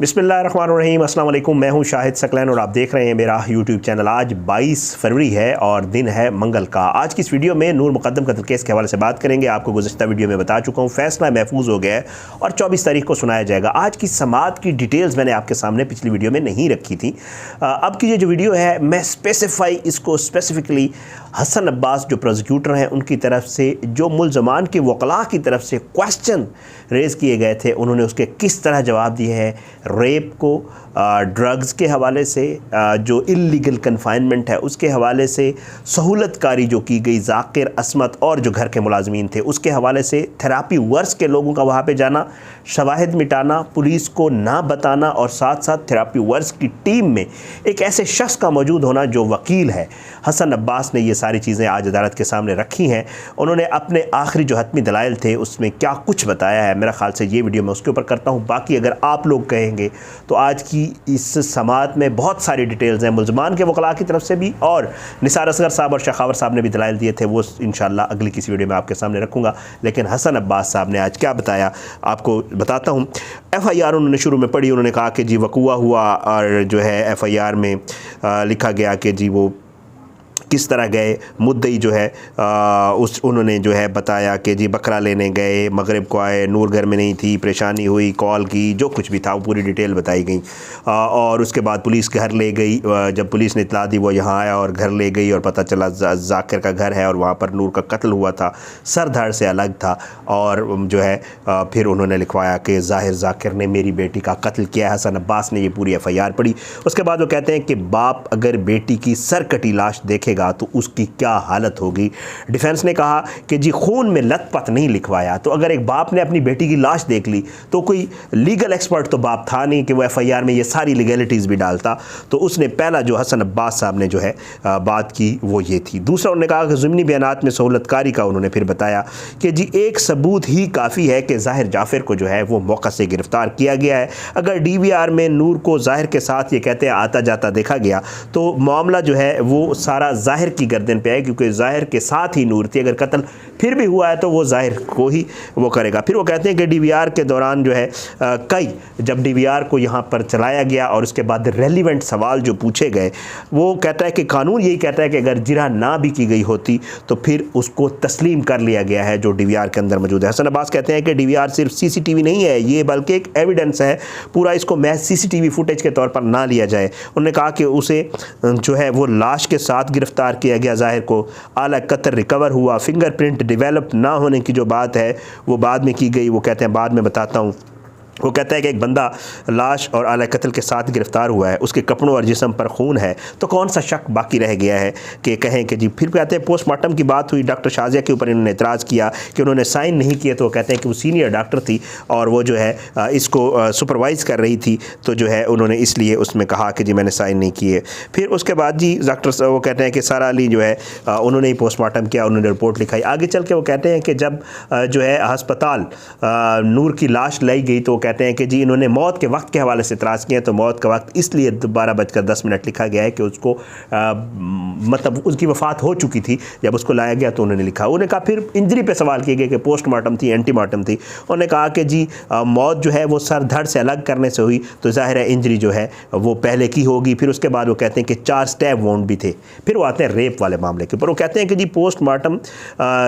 बिस्मिल्लाहिर्रहमानिर्रहीम, अस्सलाम वालेकुम। मैं हूं शाहिद सकलैन और आप देख रहे हैं मेरा यूट्यूब चैनल। आज 22 फरवरी है और दिन है मंगल का। आज की इस वीडियो में नूर मुकद्दम कत्ल केस के हवाले से बात करेंगे। आपको गुज़श्ता वीडियो में बता चुका हूं, फैसला महफूज हो गया है और 24 तारीख को सुनाया जाएगा। आज की समाअत की डिटेल्स मैंने आपके सामने पिछली वीडियो में नहीं रखी थी। अब की ये जो वीडियो है मैं इसको स्पेसिफिकली हसन अब्बास जो प्रोसिक्यूटर हैं उनकी तरफ से, जो मुल्ज़मान के वकला की तरफ से क्वेश्चन रेज़ किए गए थे, उन्होंने उसके किस तरह जवाब दिए हैं। रेप को ड्रग्स के हवाले से, जो इल्लीगल कन्फाइनमेंट है उसके हवाले से, सहूलतकारी जो की गई जाकिर, असमत और जो घर के मुलाजमीन थे उसके हवाले से, थेरापी वर्क्स के लोगों का वहाँ पे जाना, शवाहिद मिटाना, पुलिस को ना बताना और साथ साथ थेरापी वर्क्स की टीम में एक ऐसे शख्स का मौजूद होना जो वकील है। हसन अब्बास ने ये सारी चीज़ें आज अदालत के सामने रखी हैं। उन्होंने अपने आखिरी जो हतमी दलाइल थे उसमें क्या कुछ बताया है, मेरा ख्याल से ये वीडियो मैं उसके ऊपर करता हूँ। बाकी अगर आप लोग कहेंगे तो आज की इस समाअत में बहुत सारी डिटेल्स हैं मुल्ज़मान के वकला की तरफ से भी, और निसार असगर साहब और शखावत साहब ने भी दलाइल दिए थे, वो इंशाल्लाह अगली किसी वीडियो में आपके सामने रखूँगा। लेकिन हसन अब्बास साहब ने आज क्या बताया आपको बताता हूँ। FIR उन्होंने शुरू में पढ़ी। उन्होंने कहा कि जी वक़ूआ हुआ और जो है FIR में लिखा गया कि जी वो किस तरह गए। मुद्दई जो है उन्होंने जो है बताया कि जी बकरा लेने गए, मगरिब को आए, नूर घर में नहीं थी, परेशानी हुई, कॉल की, जो कुछ भी था वो पूरी डिटेल बताई गई। और उसके बाद पुलिस घर ले गई। जब पुलिस ने इत्तला दी वो यहाँ आया और घर ले गई और पता चला जाकिर का घर है और वहाँ पर नूर का कत्ल हुआ था, सर धड़ से अलग था। और जो है फिर उन्होंने लिखवाया कि ज़ाहिर जाकिर ने मेरी बेटी का कत्ल किया। हसन अब्बास ने ये पूरी FIR पढ़ी। उसके बाद वो कहते हैं कि बाप अगर बेटी की सर कटी लाश देखेगा तो उसकी क्या हालत होगी। डिफेंस ने कहा कि जी खून में लथपथ नहीं लिखवाया, तो अगर एक बाप ने अपनी बेटी की लाश देख ली तो कोई लीगल एक्सपर्ट तो बाप था नहीं कि वो FIR में ये सारी लीगलिटीज़ भी डालता। तो उसने पहला जो हसन अब्बास साहब ने जो है बात की वो ये थी। दूसरा उन्होंने कहा कि ज़िमनी बयानात में सहूलतकारी का उन्होंने फिर बताया कि जी एक सबूत ही काफ़ी है कि ज़ाहिर जाफ़िर को जो है वो मौका से गिरफ़्तार किया गया है। अगर DVR में नूर को ज़ाहिर के साथ ये कहते हैं आता जाता देखा गया तो मामला जो है वो सारा ज़ाहिर की गर्दन पे है, क्योंकि ज़ाहिर के साथ ही नूर थी। अगर कत्ल फिर भी हुआ है तो वो ज़ाहिर को ही वो करेगा। फिर वो कहते हैं कि DVR के दौरान जो है जब DVR को यहाँ पर चलाया गया और उसके बाद रेलिवेंट सवाल जो पूछे गए, वो कहता है कि कानून यही कहता है कि अगर जिरा ना भी की गई होती तो फिर उसको तस्लीम कर लिया गया है जो DVR के अंदर मौजूद है। हसन अब्बास कहते हैं कि DVR सिर्फ CCTV नहीं है, ये बल्कि एक एविडेंस है पूरा, इसको महज CCTV फुटेज के तौर पर ना लिया जाए। उन्होंने कहा कि उसे जो है वो लाश के साथ गिरफ्तार किया गया, ज़ाहिर को आला कत्ल रिकवर हुआ, फिंगरप्रिंट डेवलप ना होने की जो बात है वो बाद में की गई। वो कहते हैं बाद में बताता हूँ। वो कहता है कि एक बंदा लाश और आला कत्ल के साथ गिरफ़्तार हुआ है, उसके कपड़ों और जिस्म पर खून है, तो कौन सा शक बाकी रह गया है कि कहें कि जी। फिर कहते हैं पोस्टमार्टम की बात हुई, डॉक्टर शाजिया के ऊपर इन्होंने एतराज़ किया कि उन्होंने साइन नहीं किए। तो वो कहते हैं कि वो सीनियर डॉक्टर थी और वो जो है इसको सुपरवाइज़ कर रही थी, तो जो है उन्होंने इसलिए उसमें कहा कि जी मैंने साइन नहीं किए। फिर उसके बाद जी डॉक्टर वो कहते हैं कि सारा अली जो है उन्होंने ही पोस्टमार्टम किया, उन्होंने रिपोर्ट लिखाई। आगे चल के वो कहते हैं कि जब जो है अस्पताल नूर की लाश लाई गई तो कहते हैं कि जी इन्होंने मौत के वक्त के हवाले से इतराज़ किया। तो मौत का वक्त इसलिए 12:10 लिखा गया है कि उसको मतलब उसकी वफ़ात हो चुकी थी जब उसको लाया गया, तो उन्होंने लिखा। उन्होंने कहा फिर इंजरी पे सवाल किए गए कि पोस्टमार्टम थी एंटीमार्टम थी। उन्होंने कहा कि जी मौत जो है वो सर धड़ से अलग करने से हुई, तो ज़ाहिर है इंजरी जो है वो पहले की होगी। फिर उसके बाद वो कहते हैं कि 4 स्टैब वाउंड भी थे। फिर वो आते हैं रेप वाले मामले के ऊपर। वो कहते हैं कि जी पोस्टमार्टम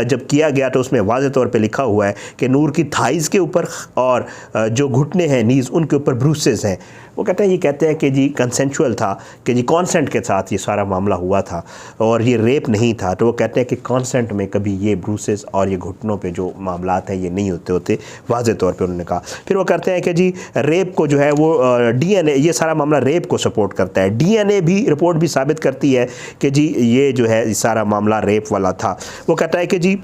जब किया गया तो उसमें वाज़ेह तौर पर लिखा हुआ है कि नूर की थाइज़ के ऊपर और जो घुटने हैं नीज़ उनके ऊपर ब्रूसेस हैं। वो कहते हैं ये कहते हैं कि जी कंसेंशुअल था, कि जी कॉन्सेंट के साथ ये सारा मामला हुआ था और ये रेप नहीं था। तो वो कहते हैं कि कॉन्सेंट में कभी ये ब्रूसेस और ये घुटनों पे जो मामलात हैं ये नहीं होते वाज़ेह तौर पे उन्होंने कहा। फिर वो कहते हैं कि जी रेप को जो है वो DNA, ये सारा मामला रेप को सपोर्ट करता है। DNA भी रिपोर्ट भी साबित करती है कि जी ये जो है सारा मामला रेप वाला था। वो कहता है कि जी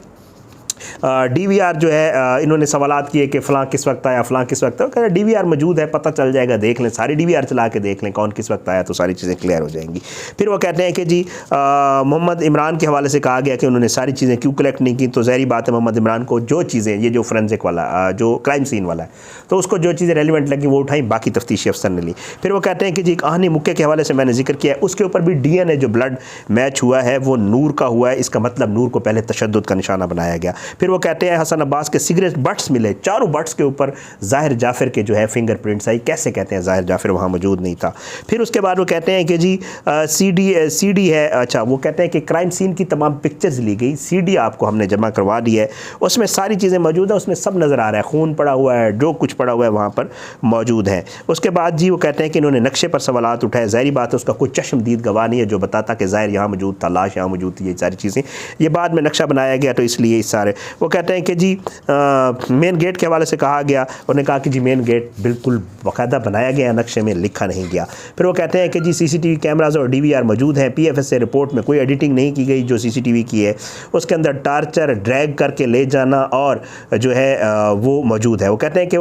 DVR जो है इन्होंने सवालात किए कि फ़लाँ किस वक्त आया, फ़लाँ किस वक्त आया। कह रहे DVR मौजूद है, पता चल जाएगा, देख लें, सारी DVR चला के देख लें कौन किस वक्त आया, तो सारी चीज़ें क्लियर हो जाएंगी। फिर वो कहते हैं कि जी मोहम्मद इमरान के हवाले से कहा गया कि उन्होंने सारी चीज़ें क्यों कलेक्ट नहीं की। तो ज़ाहिर बात है मोहम्मद इमरान को जो चीज़ें, ये जो फोरेंसिक वाला जो क्राइम सीन वाला है, तो उसको जो चीज़ें रेलिवेंट लगी वो उठाई, बाकी तफ्तीशी अफसर ने ली। फिर वो कहते हैं कि जी कहानी मुक्के के हवाले से मैंने जिक्र किया है, उसके ऊपर भी DNA जो ब्लड मैच हुआ है वो नूर का हुआ है। इसका मतलब नूर को पहले तशद्दुद का निशाना बनाया गया। फिर वो कहते हैं हसन अब्बास के सिगरेट बट्स मिले, चारों बट्स के ऊपर ज़ाहिर जाफ़र के जो है फिंगरप्रिंट्स आई। कैसे कहते हैं ज़ाहिर जाफ़र वहाँ मौजूद नहीं था। फिर उसके बाद वो कहते हैं कि जी सीडी है, अच्छा वो कहते हैं कि क्राइम सीन की तमाम पिक्चर्स ली गई, सीडी आपको हमने जमा करवा दी है, उसमें सारी चीज़ें मौजूद है, उसमें सब नज़र आ रहा है, खून पड़ा हुआ है, जो कुछ पड़ा हुआ है वहाँ पर मौजूद है। उसके बाद जी वो कहते हैं कि इन्होंने नक्शे पर सवालात उठाए, ज़ाहिर बात है उसका कोई चश्मदीद गवाह नहीं है जो बताता कि ज़ाहिर यहाँ मौजूद था, लाश यहाँ मौजूद थी, ये सारी चीज़ें, ये बाद में नक्शा बनाया गया तो इसलिए इस सारे। वो कहते हैं कि जी मेन गेट के हवाले से कहा गया, उन्होंने कहा कि जी मेन गेट बिल्कुल बाकायदा बनाया गया, नक्शे में लिखा नहीं गया। फिर वो कहते हैं कि जी CCTV कैमराज और DVR मौजूद हैं, PFS से रिपोर्ट में कोई एडिटिंग नहीं की गई जो CCTV की है, उसके अंदर टार्चर, ड्रैग करके ले जाना और जो है वो मौजूद है। वो कहते हैं कि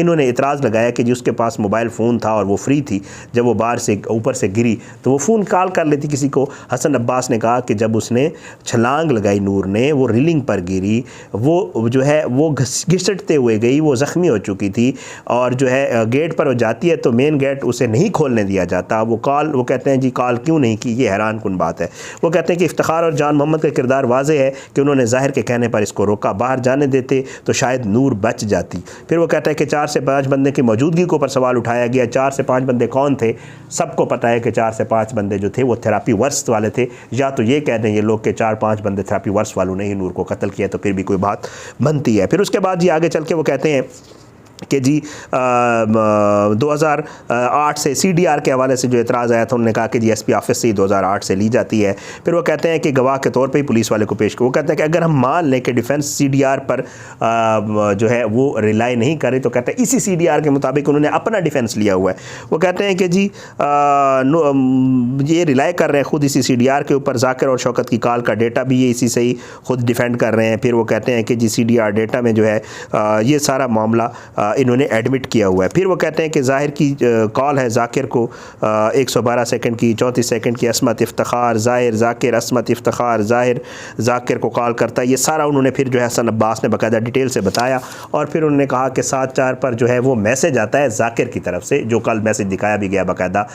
इन्होंने इतराज़ लगाया कि जी उसके पास मोबाइल फ़ोन था और वो फ्री थी, जब वो बाहर से ऊपर से गिरी तो वो फ़ोन कॉल कर लेती किसी को। हसन अब्बास ने कहा कि जब उसने छलांग लगाई नूर ने, वो रेलिंग पर गिरी, वो जो है वो घिसटते हुए गई, वो ज़ख्मी हो चुकी थी और जो है गेट पर वो जाती है तो मेन गेट उसे नहीं खोलने दिया जाता। वो कहते हैं जी कॉल क्यों नहीं की, ये हैरान कुन बात है। वो कहते हैं कि इफ्तिखार और जान मोहम्मद का किरदार वाज़े है कि उन्होंने ज़ाहिर के कहने पर इसको रोका, बाहर जाने देते तो शायद नूर बच जाती। फिर वो कहता है कि 4 से 5 बंदे की मौजूदगी के ऊपर सवाल उठाया गया। 4 से 5 बंदे कौन थे? सबको पता है कि 4 से 5 बंदे जो थे वो थेरापी वर्स वाले थे, या तो ये कह दें ये लोग के 4-5 बंदे थेरापी वर्स वालों ने ही नूर को कत्ल किया तो फिर भी कोई बात बनती है। फिर उसके बाद जी आगे चल के वो कहते हैं कि जी 2008 से CDR के हवाले से जो एतराज़ आया था, उन्होंने कहा कि जी SP ऑफिस से ही 2008 से ली जाती है। फिर वो कहते हैं कि गवाह के तौर पे ही पुलिस वाले को पेश कर, वो कहते हैं कि अगर हम मान लें कि डिफेंस CDR पर जो है वो रिलाई नहीं करे तो कहते हैं इसी CDR के मुताबिक उन्होंने अपना डिफेंस लिया हुआ है। वो कहते हैं कि जी ये रिलाई कर रहे हैं ख़ुद इसी CDR के ऊपर, जाकिर और शौकत की कॉल का डेटा भी ये इसी से ही ख़ुद डिफेंड कर रहे हैं। फिर वो कहते हैं कि जी CDR डेटा में जो है ये सारा मामला इन्होंने एडमिट किया हुआ है। फिर वो कहते हैं कि ज़ाहिर की कॉल है जाकिर को 112 सेकंड की, 34 सेकंड की, असमत इफ्तिखार ज़ाहिर जाकिर, असमत इफ्तिखार ज़ाहिर जाकिर को कॉल करता है। ये सारा उन्होंने फिर जो है हसन अब्बास ने बाकायदा डिटेल से बताया और फिर उन्होंने कहा कि 7/4 पर जो है वो मैसेज आता है जाकिर की तरफ से, जो कल मैसेज दिखाया भी गया बाकायदा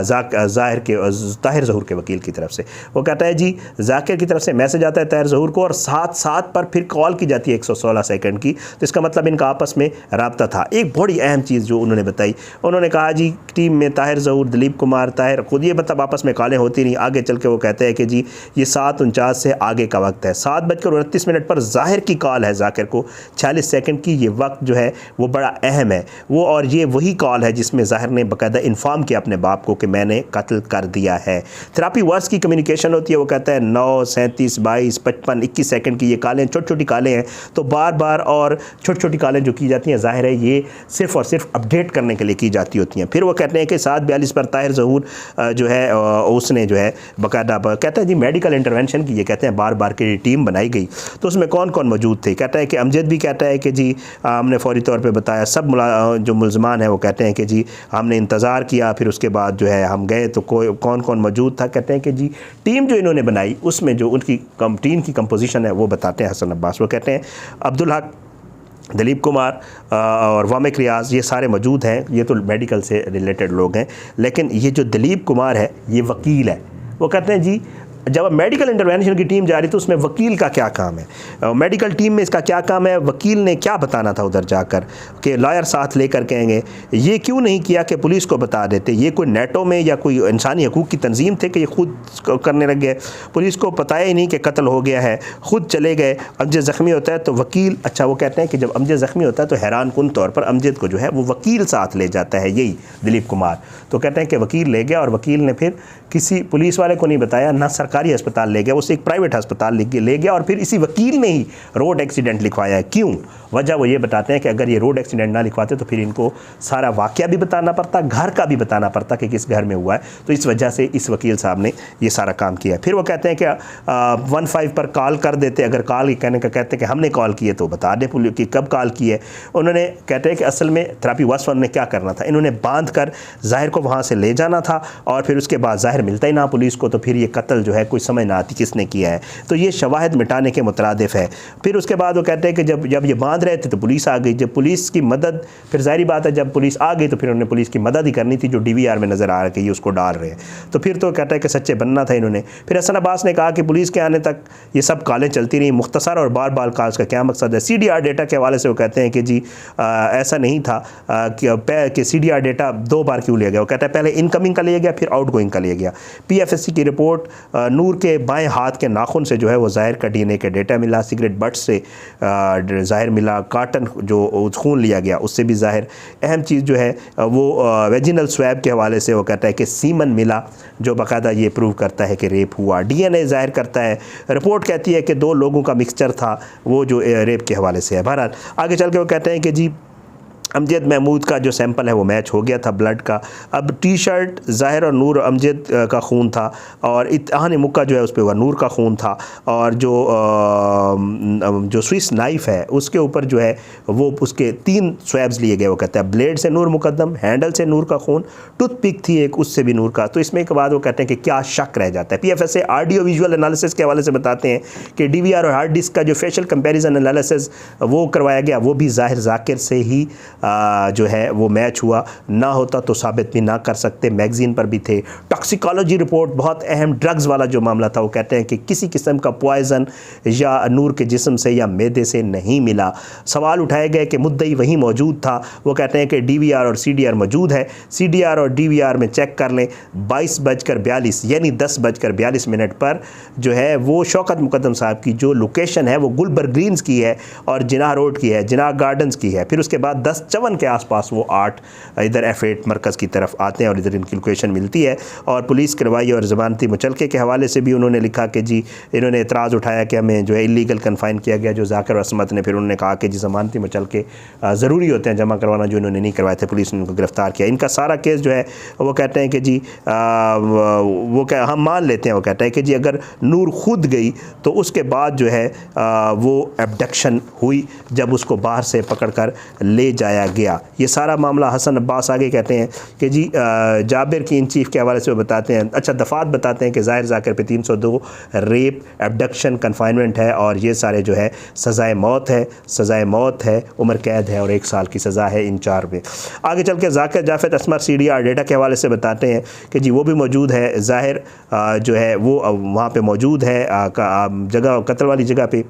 ज़ाहिर के ताहिर ज़हूर के वकील की तरफ से। वो कहता है जी जाकिर की तरफ से मैसेज आता है ताहिर ज़हूर को और 7/7 पर फिर कॉल की जाती है 116 सेकंड की, तो इसका मतलब इनका आपस में राब्ता था। एक बड़ी अहम चीज़ जो उन्होंने बताई, उन्होंने कहा जी टीम में ताहिर ज़हूर, दिलीप कुमार, ताहिर खुद ये मतलब आपस में कॉलें होती नहीं। आगे चल के वो कहते हैं कि जी ये 7:49 से आगे का वक्त है। 7:29 पर ज़ाहिर की कॉल है जाकिर को 46 सेकंड की। ये वक्त जो है वो बड़ा अहम है वो, और ये वही कॉल है जिसमें ज़ाहिर ने बाकायदा इन्फॉर्म किया अपने बाप को कि मैंने कत्ल कर दिया है। थेरापी वर्स की कम्युनिकेशन होती है। वो कहता है 9, 37, 22, 55, 21 सेकंड की ये कॉलें छोटी छोटी कॉलें हैं, तो बार बार और छोटी छोटी कॉलें जो की जाती हैं ज़ाहिर है ये सिर्फ़ और सिर्फ अपडेट करने के लिए की जाती होती हैं। फिर वो कहते हैं कि 7:42 पर ताहिर ज़हूर जो है उसने जो है बाकायदा कहता है जी मेडिकल इंटरवेंशन की, ये कहते हैं बार बार की टीम बनाई गई, तो उसमें कौन कौन मौजूद थे। कहता है कि अमजद भी कहता है कि जी हमने फौरी तौर पर बताया, सब जो मुलजमान है वो कहते हैं कि जी हमने इंतज़ार किया, फिर उसके बाद जो है हम गए तो कौन कौन मौजूद था। कहते हैं कि जी टीम जो इन्होंने बनाई उसमें जो उनकी टीम की कंपोजिशन है वो बताते हैं हसन अब्बास। वो कहते हैं अब्दुल हक, दिलीप कुमार और वामिक रियाज ये सारे मौजूद हैं, ये तो मेडिकल से रिलेटेड लोग हैं, लेकिन ये जो दिलीप कुमार है ये वकील है। वो कहते हैं जी जब मेडिकल इंटरवेंशन की टीम जा रही तो उसमें वकील का क्या काम है, मेडिकल टीम में इसका क्या काम है, वकील ने क्या बताना था उधर जाकर कि लॉयर साथ लेकर कहेंगे। ये क्यों नहीं किया कि पुलिस को बता देते, ये कोई नेटो में या कोई इंसानी हकूक़ की तंजीम थे कि ये खुद करने लग गए, पुलिस को पता ही नहीं कि कत्ल हो गया है, खुद चले गए। अमजद ज़ख्मी होता है तो वकील, अच्छा वो कहते हैं कि जब अमजद ज़ख्मी होता है तो हैरान कुन तौर पर अमजद को जो है वो वकील साथ ले जाता है, यही दिलीप कुमार। तो कहते हैं कि वकील ले गया और वकील ने फिर किसी पुलिस वाले को नहीं बताया, ना सरकारी अस्पताल ले गया, उसे एक प्राइवेट अस्पताल ले गया और फिर इसी वकील ने ही रोड एक्सीडेंट लिखवाया है। क्यों? वजह वो ये बताते हैं कि अगर ये रोड एक्सीडेंट ना लिखवाते तो फिर इनको सारा वाक़या भी बताना पड़ता, घर का भी बताना पड़ता कि किस घर में हुआ है, तो इस वजह से इस वकील साहब ने ये सारा काम किया है। फिर वो कहते हैं कि 15 पर कॉल कर देते, अगर कॉल कहने का कहते हैं कि हमने कॉल की है तो बता दें पुलिस की कब कॉल की है। उन्होंने कहते हैं कि असल में थेरापी वर्स ने क्या करना था, इन्होंने बांध कर ज़ाहिर को वहाँ से ले जाना था और फिर उसके बाद ज़ाहिर मिलता ही ना पुलिस को, तो फिर ये कत्ल जो है है कोई समझ ना आती किसने किया है। तो ये शवाहिद मिटाने के मुतरादिफ है। फिर उसके बाद वो कहते हैं कि जब ये बांध रहे थे तो पुलिस आ गई। जब पुलिस की मदद, फिर जाहिर बात है जब पुलिस आ गई तो फिर उन्होंने पुलिस की मदद ही करनी थी जो DVR में नज़र आ रही है उसको डाल रहे हैं। तो फिर तो कहता है कि सच्चे बनना था इन्होंने। फिर हसन अब्बास ने कहा कि पुलिस के आने तक ये सब कालें चलती रही, मुख्तसर और बार बार कॉल्स का क्या मकसद है। CDR डेटा के हवाले से वो कहते हैं कि जी ऐसा नहीं था कि CDR डेटा 2 बार क्यों लिया गया। वो कहता है पहले इनकमिंग का लिया गया फिर आउटगोइंग का लिया गया। PFSC की रिपोर्ट, नूर के बाएं हाथ के नाखून से जो है वो ज़ाहिर का DNA का डेटा मिला, सिगरेट बट से ज़ाहिर मिला, काटन जो खून लिया गया उससे भी ज़ाहिर। अहम चीज़ जो है वो वेजिनल स्वैब के हवाले से वो कहता है कि सीमन मिला जो बाकायदा ये प्रूव करता है कि रेप हुआ। DNA ज़ाहिर करता है। रिपोर्ट कहती है कि 2 लोगों का मिक्सचर था वो जो रेप के हवाले से है। बहरहाल आगे चल के वो कहते हैं कि जी अमजद महमूद का जो सैंपल है वो मैच हो गया था ब्लड का। अब टी-शर्ट ज़ाहिर और नूर अमजद का खून था और इत्तहान मुक्का जो है उस पर नूर का खून था। और जो स्विस नाइफ़ है उसके ऊपर जो है वो उसके 3 स्वैब्स लिए गए। वो कहते हैं ब्लेड से नूर मुकद्दम, हैंडल से नूर का खून, टूथपिक थी एक उससे भी नूर का। तो इसमें के बाद वो कहते हैं कि क्या शक रह जाता है। PFSA ऑडियो विजुअल एनालिसिस के हवाले से बताते हैं कि DVR और हार्ड डिस्क का जो फेशियल कंपेरिजन एनालिसिस वो करवाया गया वो भी ज़ाहिर ज़ाकिर से ही जो है वो मैच हुआ। ना होता तो साबित भी ना कर सकते, मैगज़ीन पर भी थे। टॉक्सिकोलॉजी रिपोर्ट, बहुत अहम ड्रग्स वाला जो मामला था, वो कहते हैं कि किसी किस्म का पॉइज़न या नूर के जिस्म से या मैदे से नहीं मिला। सवाल उठाए गए कि मुद्दई वहीं मौजूद था। वो कहते हैं कि DVR और CDR मौजूद है। CDR और DVR में चेक कर लें 22:42 यानी 10:42 पर जो है वो शौकत मुकद्दम साहब की जो लोकेशन है वो गुलबर्ग ग्रीन्स की है और जिनाह रोड की है, जिनाह गार्डन्स की है। फिर उसके बाद 10:54 के आसपास वो 8 इधर F8 मरकज़ की तरफ आते हैं और इधर इनकी लोकेशन मिलती है। और पुलिस कार्रवाई और ज़मानती मुचलके के हवाले से भी उन्होंने लिखा कि जी इन्होंने एतराज़ उठाया कि हमें जो है इलीगल कन्फाइन किया गया जो ज़ाकिर और असमत ने। फिर उन्होंने कहा कि जी ज़मानती मुचलके ज़रूरी होते हैं जमा करवाना, जो इन्होंने नहीं करवाए थे, पुलिस ने उनको गिरफ़्तार किया। इनका सारा केस जो है वो कहते हैं कि जी वो क्या हम मान लेते हैं, वो कहता है कि जी अगर नूर खुद गई तो उसके बाद जो है वो एब्डक्शन हुई जब उसको बाहर से पकड़ कर ले जाया गया। ये सारा मामला हसन अब्बास आगे कहते हैं कि जी जाबिर की इन चीफ के हवाले से वो बताते हैं, अच्छा दफात बताते हैं कि ज़ाहिर ज़ाकिर पे 302 रेप, एब्डक्शन, कन्फाइनमेंट है और ये सारे जो है सज़ाए मौत है, सज़ाए मौत है, उम्र कैद है और 1 साल की सज़ा है इन 4 में। आगे चल के ज़ाकिर जाफेद असमर CDR डेटा के हवाले से बताते हैं कि जी वो भी मौजूद है। ज़ाहिर जो है वो वहाँ पे मौजूद है जगह कत्ल वाली जगह पे।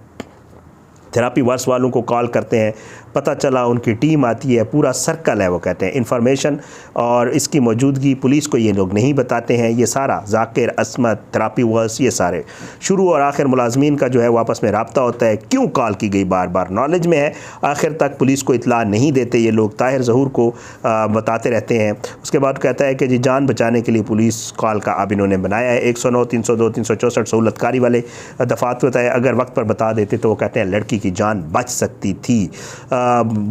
थेरापी वर्स वालों को कॉल करते हैं, पता चला उनकी टीम आती है, पूरा सर्कल है। वो कहते हैं इन्फॉर्मेशन और इसकी मौजूदगी पुलिस को ये लोग नहीं बताते हैं। ये सारा ज़ाकिर, असमत, थेरापी वर्स ये सारे शुरू और आखिर मुलाजमीन का जो है आपस में रब्ता होता है। क्यों कॉल की गई बार बार नॉलेज में है, आखिर तक पुलिस को इतला नहीं देते ये लोग, ताहिर ज़हूर को बताते रहते हैं। उसके बाद कहता है कि जी जान बचाने के लिए पुलिस कॉल का अब इन्होंने बनाया है। 109, 302, 364 सहूलतकारी वाले दफात बताए, अगर वक्त पर बता देते तो वो कहते हैं लड़की की जान बच सकती थी।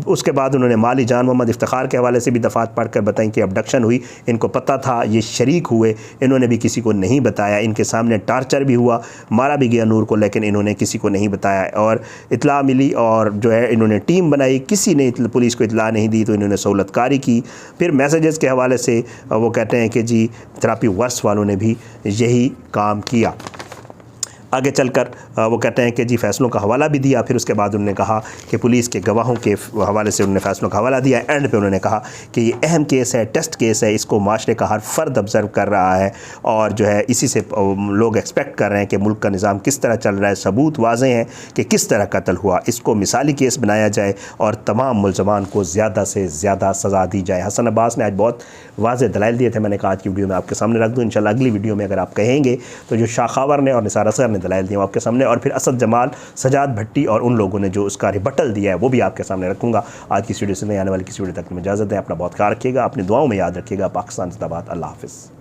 उसके बाद उन्होंने माली जान मोहम्मद इफ्तिखार के हवाले से भी दफात पढ़कर बताई कि अबडक्शन हुई, इनको पता था, ये शरीक हुए, इन्होंने भी किसी को नहीं बताया। इनके सामने टार्चर भी हुआ, मारा भी गया नूर को, लेकिन इन्होंने किसी को नहीं बताया। और इतला मिली और जो है इन्होंने टीम बनाई, किसी ने पुलिस को इतला नहीं दी तो इन्होंने सहूलतकारी की। फिर मैसेजेस के हवाले से वो कहते हैं कि जी थेरापी वर्स वालों ने भी यही काम किया। आगे चलकर वो कहते हैं कि जी फ़ैसलों का हवाला भी दिया। फिर उसके बाद उन्होंने कहा कि पुलिस के गवाहों के हवाले से उन्होंने फ़ैसलों का हवाला दिया। एंड पे उन्होंने कहा कि ये अहम केस है, टेस्ट केस है, इसको माशरे का हर फ़र्द ऑब्ज़र्व कर रहा है और जो है इसी से लोग एक्सपेक्ट कर रहे हैं कि मुल्क का निज़ाम किस तरह चल रहा है। सबूत वाज़ेह हैं कि किस तरह कत्ल हुआ, इसको मिसाली केस बनाया जाए और तमाम मुलज़मान को ज़्यादा से ज़्यादा सज़ा दी जाए। हसन अब्बास ने आज बहुत वाज़ेह दलाइल दिए थे, मैंने कहा आज की वीडियो में आपके सामने रख दूँ। इंशाल्लाह अगली वीडियो में अगर आप कहेंगे तो जो शाखावर ने और निसार असगर ने दलाइल दिए वो आपके सामने, और फिर असद जमाल, सजाद भट्टी और उन लोगों ने जो उसका रिबटल दिया है वो भी आपके सामने रखूँगा। आज की वीडियो से नहीं आने वाली किसी वीडियो तक में इजाज़त है। अपना बहुत ख्याल रखिएगा, अपनी दुआओं में याद रखिएगा। पाकिस्तान जिंदाबाद। अल्लाह हाफ़िज़।